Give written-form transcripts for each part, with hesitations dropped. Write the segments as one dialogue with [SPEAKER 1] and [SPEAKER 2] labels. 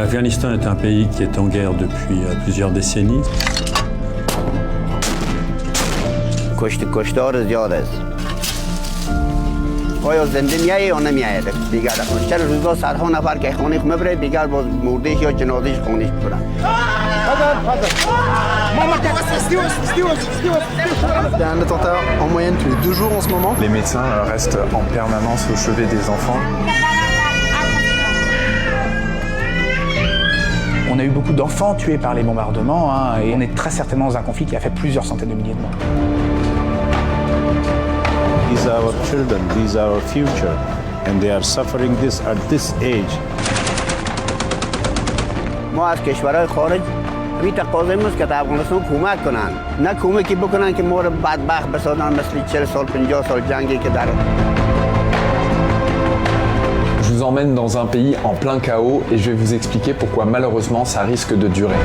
[SPEAKER 1] L'Afghanistan est un pays qui est en guerre depuis plusieurs décennies.
[SPEAKER 2] کشتار زیاد است. آیا زنده میایه یا نمیایه دیگر چرا روزا صدها نفر که خانه میبره دیگر باز مردهش یا جنازهش خانهش برن.
[SPEAKER 3] Il y a un attentat en moyenne tous les 2 jours en ce moment.
[SPEAKER 4] Les médecins restent en permanence au chevet des enfants.
[SPEAKER 5] On a eu beaucoup d'enfants tués par les bombardements et on est très certainement dans un conflit qui a fait plusieurs centaines de milliers de morts.
[SPEAKER 6] These are our children, these are our future, and they are suffering this at this age.
[SPEAKER 2] ما از کشورهای خارج این تقاضا است که در افغانستان کمک کنن، نه کمکی بکنن که ما رو بدبخت بسازن مثل 40 سال 50 سال جنگی که داره.
[SPEAKER 7] Je vous emmène dans un pays en plein chaos et je vais vous expliquer pourquoi malheureusement ça risque de durer.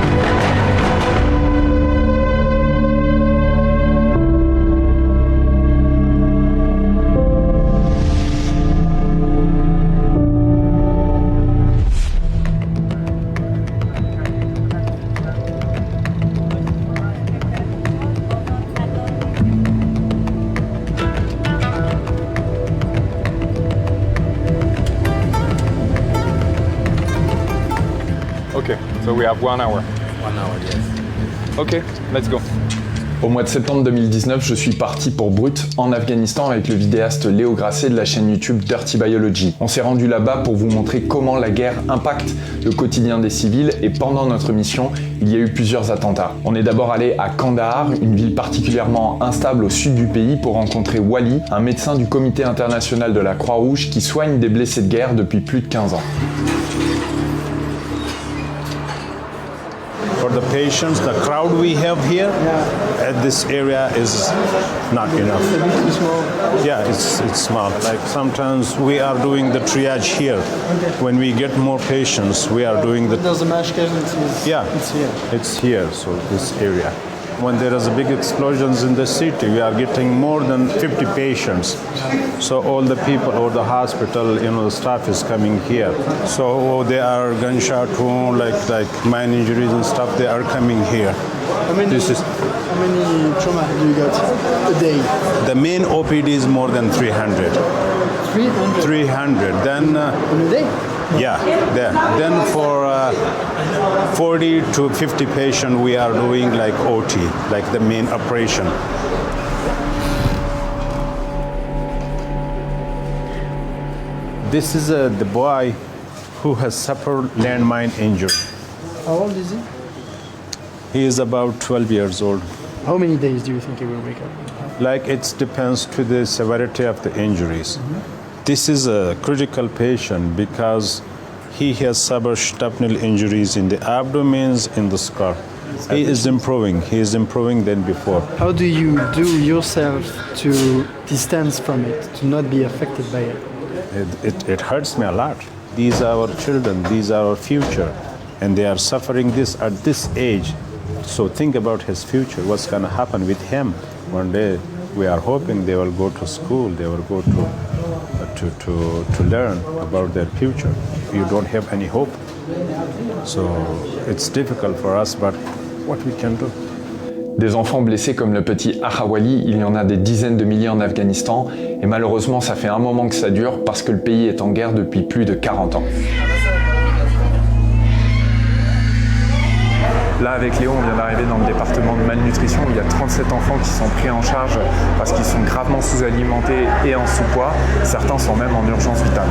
[SPEAKER 4] Okay, so we have 1 hour.
[SPEAKER 3] 1 hour, yes.
[SPEAKER 4] Okay, let's go.
[SPEAKER 7] Au mois de septembre 2019, je suis parti pour Brut, en Afghanistan, avec le vidéaste Léo Grasset de la chaîne YouTube Dirty Biology. On s'est rendu là-bas pour vous montrer comment la guerre impacte le quotidien des civils et pendant notre mission, il y a eu plusieurs attentats. On est d'abord allé à Kandahar, une ville particulièrement instable au sud du pays, pour rencontrer Wally, un médecin du Comité international de la Croix-Rouge qui soigne des blessés de guerre depuis plus de 15 ans.
[SPEAKER 6] For the patients, the crowd we have here at this area is not enough. Yeah, it's small. Like sometimes we are doing the triage here. When we get more patients, we are doing the...
[SPEAKER 3] There's a mass casualties.
[SPEAKER 6] Yeah,
[SPEAKER 3] It's here.
[SPEAKER 6] it's here, so this area. When there is a big explosions in the city, we are getting more than 50 patients. So all the people or the hospital, the staff is coming here. So they are gunshot wound, like mine injuries and stuff, they are coming here.
[SPEAKER 3] How many trauma do you got a day?
[SPEAKER 6] The main OPD is more than 300.
[SPEAKER 3] 300?
[SPEAKER 6] 300. Then,
[SPEAKER 3] In a day?
[SPEAKER 6] yeah, there. Then for 40 to 50 patients, we are doing like OT, like the main operation. This is the boy who has suffered landmine injury.
[SPEAKER 3] How old is he?
[SPEAKER 6] He is about 12 years old.
[SPEAKER 3] How many days do you think he will wake up?
[SPEAKER 6] Like it depends to the severity of the injuries. This is a critical patient because he has suffered shrapnel injuries in the abdomens, in the skull. He is improving than before.
[SPEAKER 3] How do you do yourself to distance from it, to not be affected by it?
[SPEAKER 6] It hurts me a lot. These are our children, these are our future, and they are suffering this at this age. So think about his future, what's going to happen with him. One day we are hoping they will go to school, they will go to learn about their future. You don't have any hope. So it's difficult for us, but what we can do.
[SPEAKER 7] Des enfants blessés comme le petit Ahawali, il y en a des dizaines de milliers en Afghanistan et malheureusement ça fait un moment que ça dure parce que le pays est en guerre depuis plus de 40 ans.
[SPEAKER 4] Là, avec Léo, on vient d'arriver dans le département de malnutrition où il y a 37 enfants qui sont pris en charge parce qu'ils sont gravement sous-alimentés et en sous-poids. Certains sont même en urgence vitale.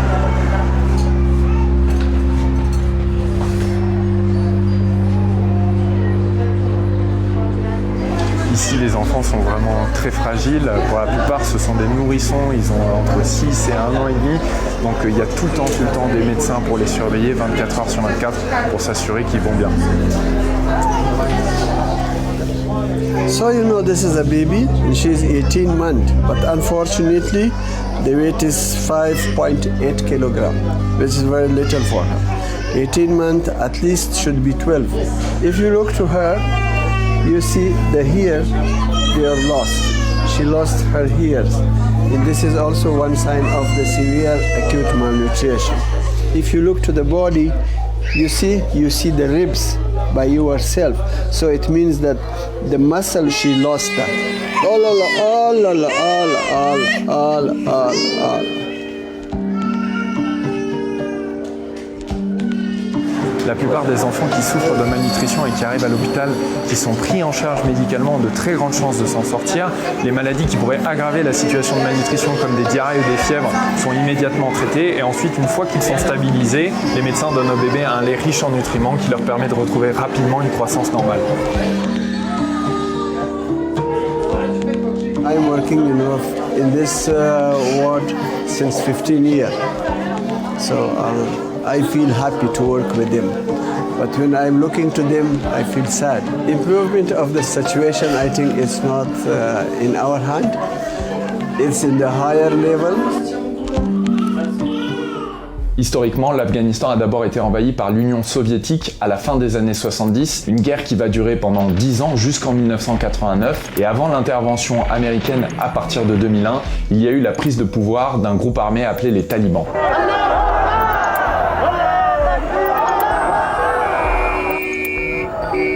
[SPEAKER 4] Ici, les enfants sont vraiment très fragiles. Pour la plupart, ce sont des nourrissons. Ils ont entre 6 et 1 an et demi. Donc, il y a tout le temps des médecins pour les surveiller 24 heures sur 24 pour s'assurer qu'ils vont bien.
[SPEAKER 8] So this is a baby, and she's 18 months, but unfortunately the weight is 5.8 kilogram, which is very little for her. 18 months at least should be 12. If you look to her, you see the ears, they are lost. She lost her ears, and this is also one sign of the severe acute malnutrition. If you look to the body, you see the ribs by yourself. So it means that the muscle, she lost that.
[SPEAKER 4] La plupart des enfants qui souffrent de malnutrition et qui arrivent à l'hôpital, qui sont pris en charge médicalement, ont de très grandes chances de s'en sortir. Les maladies qui pourraient aggraver la situation de malnutrition, comme des diarrhées ou des fièvres, sont immédiatement traitées. Et ensuite, une fois qu'ils sont stabilisés, les médecins donnent aux bébés un lait riche en nutriments qui leur permet de retrouver rapidement une croissance normale.
[SPEAKER 8] I'm working in this ward since 15 years. So I feel happy to work with them. But when I'm looking to them, I feel sad. Improvement of the situation, I think it's not in our hand. It's in the higher level.
[SPEAKER 7] Historiquement, l'Afghanistan a d'abord été envahi par l'Union soviétique à la fin des années 70, une guerre qui va durer pendant 10 ans jusqu'en 1989. Et avant l'intervention américaine à partir de 2001, il y a eu la prise de pouvoir d'un groupe armé appelé les talibans.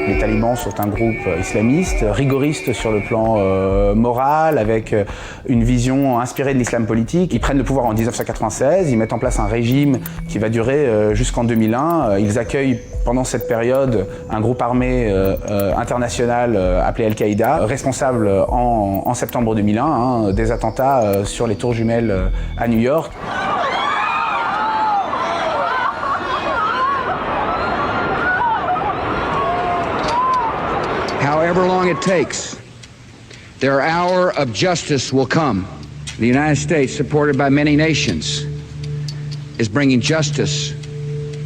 [SPEAKER 5] Les talibans sont un groupe islamiste, rigoriste sur le plan moral, avec une vision inspirée de l'islam politique. Ils prennent le pouvoir en 1996, ils mettent en place un régime qui va durer jusqu'en 2001. Ils accueillent pendant cette période un groupe armé international appelé Al-Qaïda, responsable en septembre 2001 des attentats sur les tours jumelles à New York.
[SPEAKER 9] However long it takes, their hour of justice will come. The United States, supported by many nations, is bringing justice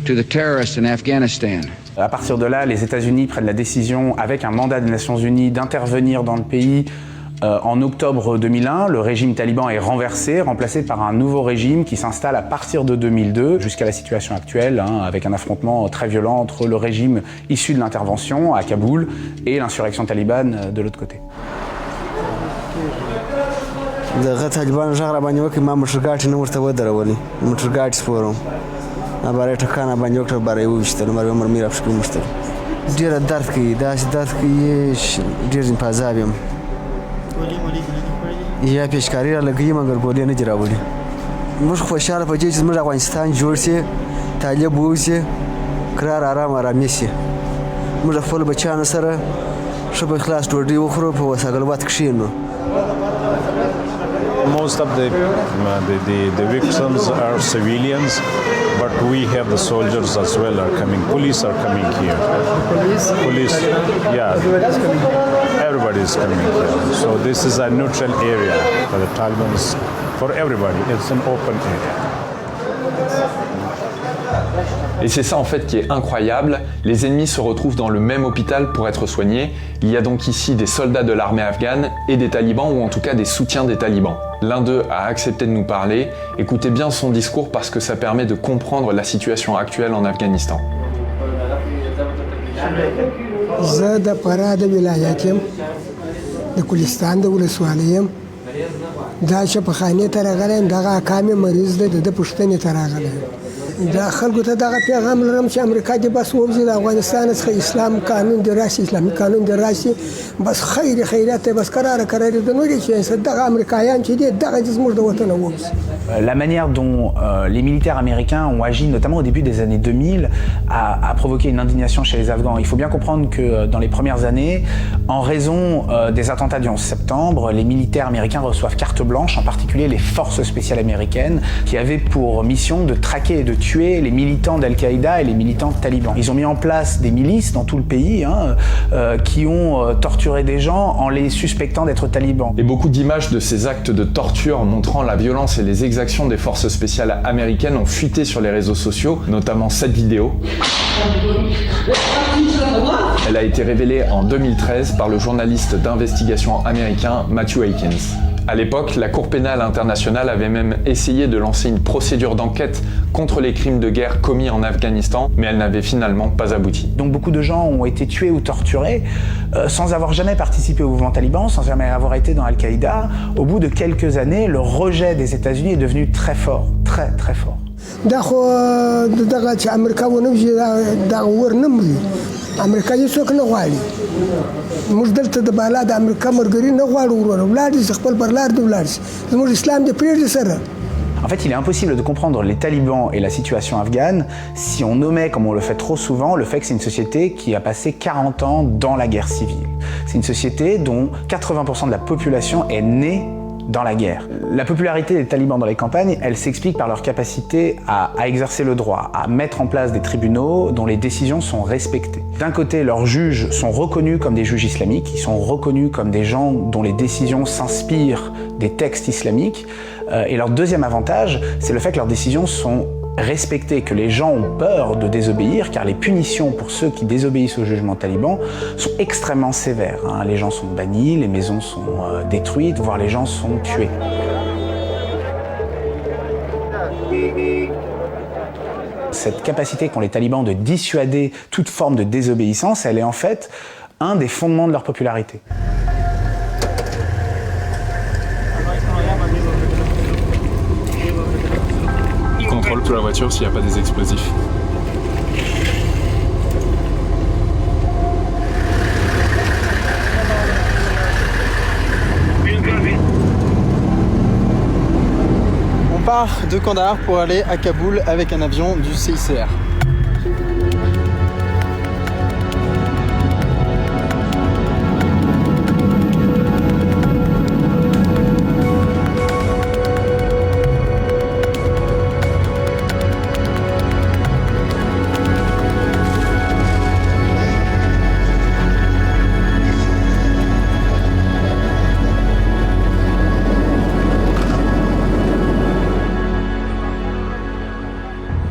[SPEAKER 9] to the terrorists in Afghanistan.
[SPEAKER 5] À partir de là, les États-Unis prennent la décision, avec un mandat des Nations Unies, d'intervenir dans le pays. En octobre 2001, le régime taliban est renversé, remplacé par un nouveau régime qui s'installe à partir de 2002 jusqu'à la situation actuelle, avec un affrontement très violent entre le régime issu de l'intervention à Kaboul et l'insurrection talibane de l'autre côté.
[SPEAKER 10] یا پیشکاری را لګي مګر ګولې نه دی راوړي موږ خوشاله په دې چې زموږ افغانستان جوړ شي طالب ووسي قرار آرام شي موږ خپل بچیانو سره ښه په اخلاص ډوډۍ وخورو په وساګلبات کښېنو.
[SPEAKER 6] Most of the victims are civilians, but we have the soldiers as well are coming. Police are coming here. Police, yeah. Everybody is coming here. So this is a neutral area for the Taliban, for everybody. It's an open area.
[SPEAKER 7] Et c'est ça en fait qui est incroyable, les ennemis se retrouvent dans le même hôpital pour être soignés. Il y a donc ici des soldats de l'armée afghane et des talibans, ou en tout cas des soutiens des talibans. L'un d'eux a accepté de nous parler. Écoutez bien son discours parce que ça permet de comprendre la situation actuelle en Afghanistan.
[SPEAKER 11] دا خلکو ته دغه پیغام لرم چې امریکا دې بس ووځي د افغانستان څخه اسلام قانون دې راشي اسلامي قانون دې راشي بس خیرات بس قرار د نورې چې دغه امریکایان چې دې دغه زموږ د وطن ووځي.
[SPEAKER 5] La manière dont les militaires américains ont agi, notamment au début des années 2000, a provoqué une indignation chez les Afghans. Il faut bien comprendre que dans les premières années, en raison des attentats du 11 septembre, les militaires américains reçoivent carte blanche, en particulier les forces spéciales américaines, qui avaient pour mission de traquer et de tuer les militants d'Al-Qaïda et les militants talibans. Ils ont mis en place des milices dans tout le pays qui ont torturé des gens en les suspectant d'être talibans.
[SPEAKER 7] Et beaucoup d'images de ces actes de torture montrant la violence et les exactions des forces spéciales américaines ont fuité sur les réseaux sociaux, notamment cette vidéo. Elle a été révélée en 2013 par le journaliste d'investigation américain Matthew Akins. À l'époque, la Cour pénale internationale avait même essayé de lancer une procédure d'enquête contre les crimes de guerre commis en Afghanistan, mais elle n'avait finalement pas abouti.
[SPEAKER 5] Donc beaucoup de gens ont été tués ou torturés sans avoir jamais participé au mouvement taliban, sans jamais avoir été dans Al-Qaïda. Au bout de quelques années, le rejet des États-Unis est devenu très fort, très très fort.
[SPEAKER 11] دا خو دغه چې امریکا ونوځي دا ورنمري امریکا یې څوک نه غواړي موږ دلته د بالا د امریکا مرګري نه غواړو ورور ولاړ دي خپل پر لار دی ولاړ شي زموږ اسلام دې پرېږدي سره.
[SPEAKER 5] En fait, il est impossible de comprendre les talibans et la situation afghane si on omet, comme on le fait trop souvent, le fait que c'est une société qui a passé 40 ans dans la guerre civile. C'est une société dont 80% de la population est née dans la guerre. La popularité des talibans dans les campagnes, elle s'explique par leur capacité à exercer le droit, à mettre en place des tribunaux dont les décisions sont respectées. D'un côté, leurs juges sont reconnus comme des juges islamiques, ils sont reconnus comme des gens dont les décisions s'inspirent des textes islamiques. Et leur deuxième avantage, c'est le fait que leurs décisions sont respectées, que les gens ont peur de désobéir, car les punitions pour ceux qui désobéissent au jugement taliban sont extrêmement sévères. Les gens sont bannis, les maisons sont détruites, voire les gens sont tués. Cette capacité qu'ont les talibans de dissuader toute forme de désobéissance, elle est en fait un des fondements de leur popularité.
[SPEAKER 7] Contrôle pour la voiture s'il n'y a pas des explosifs.
[SPEAKER 3] On part de Kandahar pour aller à Kaboul avec un avion du CICR.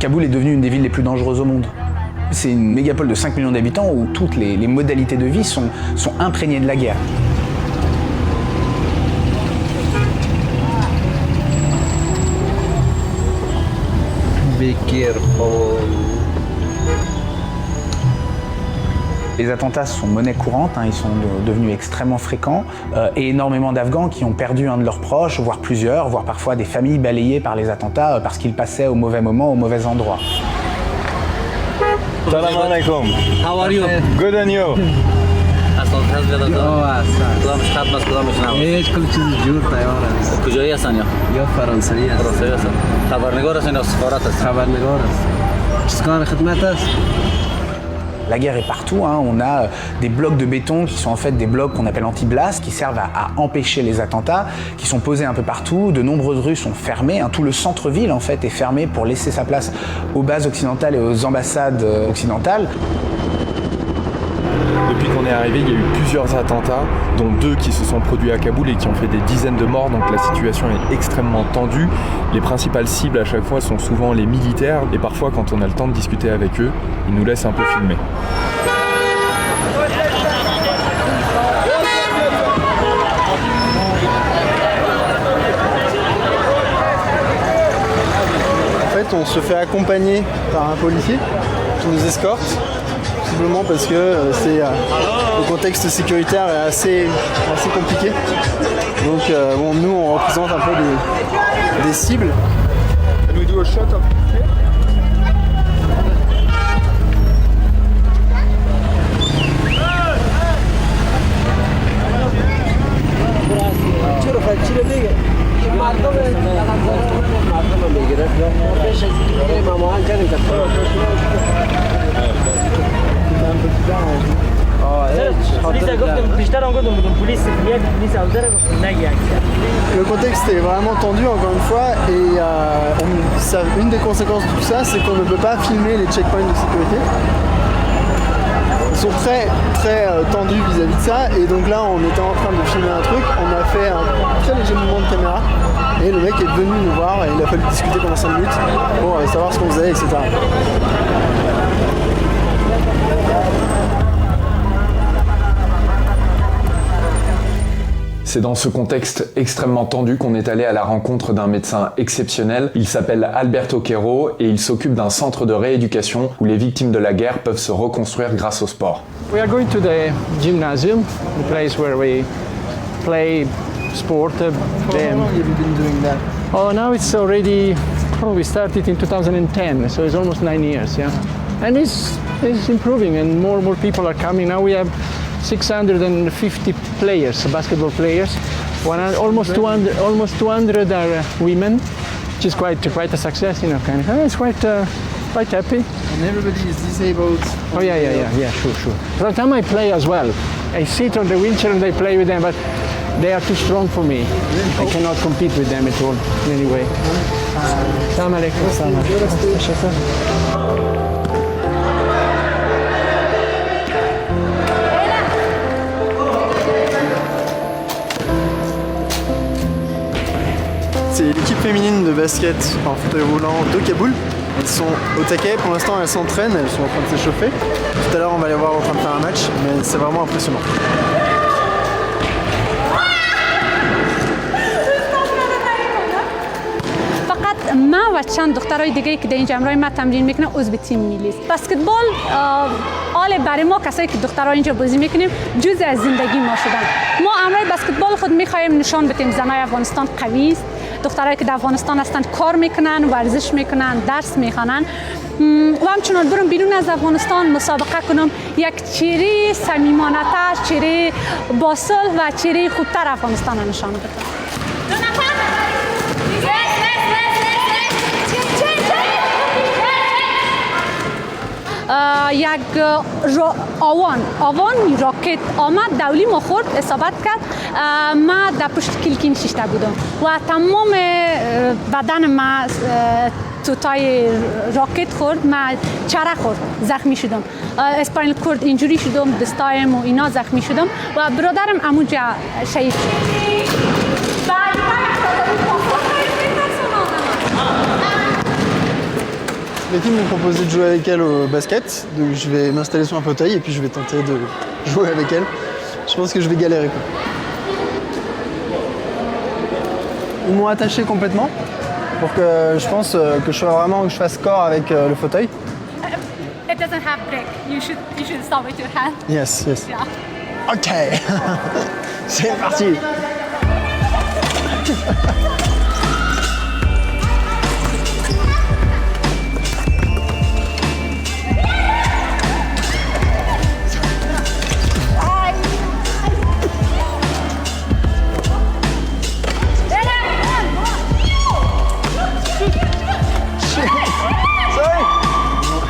[SPEAKER 5] Kaboul est devenue une des villes les plus dangereuses au monde. C'est une mégapole de 5 millions d'habitants où toutes les modalités de vie sont imprégnées de la guerre.
[SPEAKER 10] Be careful.
[SPEAKER 5] Les attentats sont monnaie courante, ils sont devenus extrêmement fréquents et énormément d'Afghans qui ont perdu un de leurs proches, voire plusieurs, voire parfois des familles balayées par les attentats parce qu'ils passaient au mauvais moment, au mauvais endroit.
[SPEAKER 12] Salam alaikum.
[SPEAKER 13] How are you?
[SPEAKER 12] Good and you?
[SPEAKER 13] کجایی هستن یا فرانسوی هست. خبرنگار هستن یا سفارت هستن؟ خبرنگار است. چیز کار خدمت است؟
[SPEAKER 5] La guerre est partout, on a des blocs de béton qui sont en fait des blocs qu'on appelle anti-blast, qui servent à empêcher les attentats, qui sont posés un peu partout. De nombreuses rues sont fermées, tout le centre-ville en fait est fermé pour laisser sa place aux bases occidentales et aux ambassades occidentales.
[SPEAKER 7] Depuis qu'on est arrivé, il y a eu plusieurs attentats, dont 2 qui se sont produits à Kaboul et qui ont fait des dizaines de morts, donc la situation est extrêmement tendue. Les principales cibles à chaque fois sont souvent les militaires et parfois quand on a le temps de discuter avec eux, ils nous laissent un peu filmer.
[SPEAKER 3] En fait, on se fait accompagner par un policier qui nous escorte. Simplement parce que le contexte sécuritaire est assez compliqué. Donc bon, nous on représente un peu des cibles. Can we do a shot of Le contexte est vraiment tendu encore une fois et une des conséquences de tout ça c'est qu'on ne peut pas filmer les checkpoints de sécurité. Ils sont très tendus vis-à-vis de ça et donc là on était en train de filmer un truc, on a fait un très léger mouvement de caméra et le mec est venu nous voir et il a fallu discuter pendant 5 minutes pour savoir ce qu'on faisait, etc.
[SPEAKER 7] C'est dans ce contexte extrêmement tendu qu'on est allé à la rencontre d'un médecin exceptionnel. Il s'appelle Alberto Quero et il s'occupe d'un centre de rééducation où les victimes de la guerre peuvent se reconstruire grâce au sport.
[SPEAKER 14] We are going to the gymnasium, the place where we play sport.
[SPEAKER 3] How long have you been doing that?
[SPEAKER 14] Oh, now it's already we started in 2010, so it's almost 9 years, yeah. And it's improving, and more people are coming. Now we have 650 players, basketball players. Almost 200 are women, which is quite a success, you know. Kind of. It's quite happy.
[SPEAKER 3] And everybody is disabled.
[SPEAKER 14] Oh yeah, sure. Sometimes I play as well. I sit on the wheelchair and I play with them, but they are too strong for me. I cannot compete with them at all in any way. Salam alaikum.
[SPEAKER 3] C'est l'équipe féminine de basket en fauteuil roulant de Kaboul. Elles sont au taquet, pour l'instant elles s'entraînent, elles sont en train de s'échauffer. Tout à l'heure on va les voir en train de faire un match, mais c'est vraiment impressionnant.
[SPEAKER 12] ما و چند دخترای دیگه که در این جمعرای ما تمرین میکنه عضو تیم ملی است. بسکتبال آل برای ما کسایی که دخترای اینجا بازی میکنیم جزء از زندگی ما شدن. ما امروز بسکتبال خود میخوایم نشان بدیم زنای افغانستان قوی است. دخترایی که در افغانستان هستند کار میکنن، ورزش میکنن، درس میخوانن و همچنان برم بیرون از افغانستان مسابقه کنم یک چهره صمیمانه‌تر، چهره باصل و چهره خوبتر افغانستان را نشان بدم. یک آوان راکت آمد دولی ما خورد اصابت کرد ما در پشت کلکی نشسته بودم و تمام بدن ما توتای راکت خورد ما چرخ خورد زخمی شدم اسپاینال کورد اینجوری شدم دستایم و اینا زخمی شدم و برادرم امونجا شهید شد.
[SPEAKER 3] L'équipe m'a proposé de jouer avec elle au basket, donc je vais m'installer sur un fauteuil et puis je vais tenter de jouer avec elle. Je pense que je vais galérer quoi. Ils m'ont attaché complètement pour que je pense que je fasse corps avec le fauteuil.
[SPEAKER 12] It doesn't have break. You should start with your hand.
[SPEAKER 3] Yes.
[SPEAKER 12] Yeah.
[SPEAKER 3] Ok. C'est parti.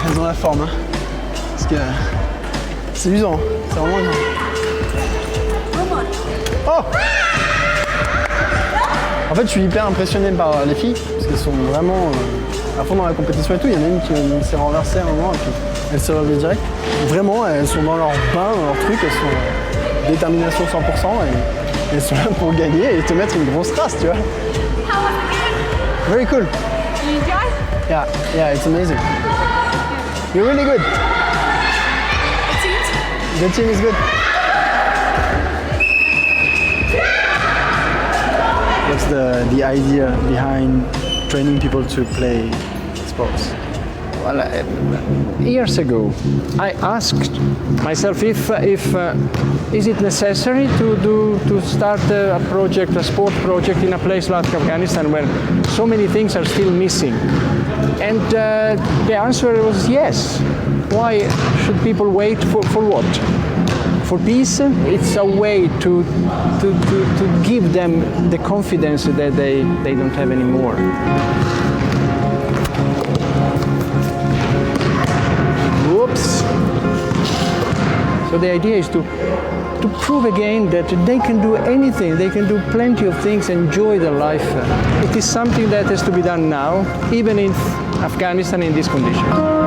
[SPEAKER 3] Elles ont la forme, hein. Parce que c'est usant, c'est vraiment usant. Oh! En fait, je suis hyper impressionné par les filles, parce qu'elles sont vraiment à fond dans la compétition et tout. Il y en a une qui s'est renversée à un moment et puis elle s'est relevée direct. Vraiment, elles sont dans leur bain, dans leur truc, elles sont détermination 100% et elles sont là pour gagner et te mettre une grosse race, tu vois. Very cool.
[SPEAKER 12] You enjoy?
[SPEAKER 3] Yeah, it's amazing. You're really good. The team is good. What's the idea behind training people to play sports?
[SPEAKER 14] Well, years ago, I asked myself if is it necessary to start a project, a sport project in a place like Afghanistan where so many things are still missing. And the answer was yes. Why should people wait for what? For peace? It's a way to give them the confidence that they don't have anymore. Whoops. So the idea is to prove again that they can do anything, they can do plenty of things, enjoy their life. It is something that has to be done now, even in Afghanistan in these conditions.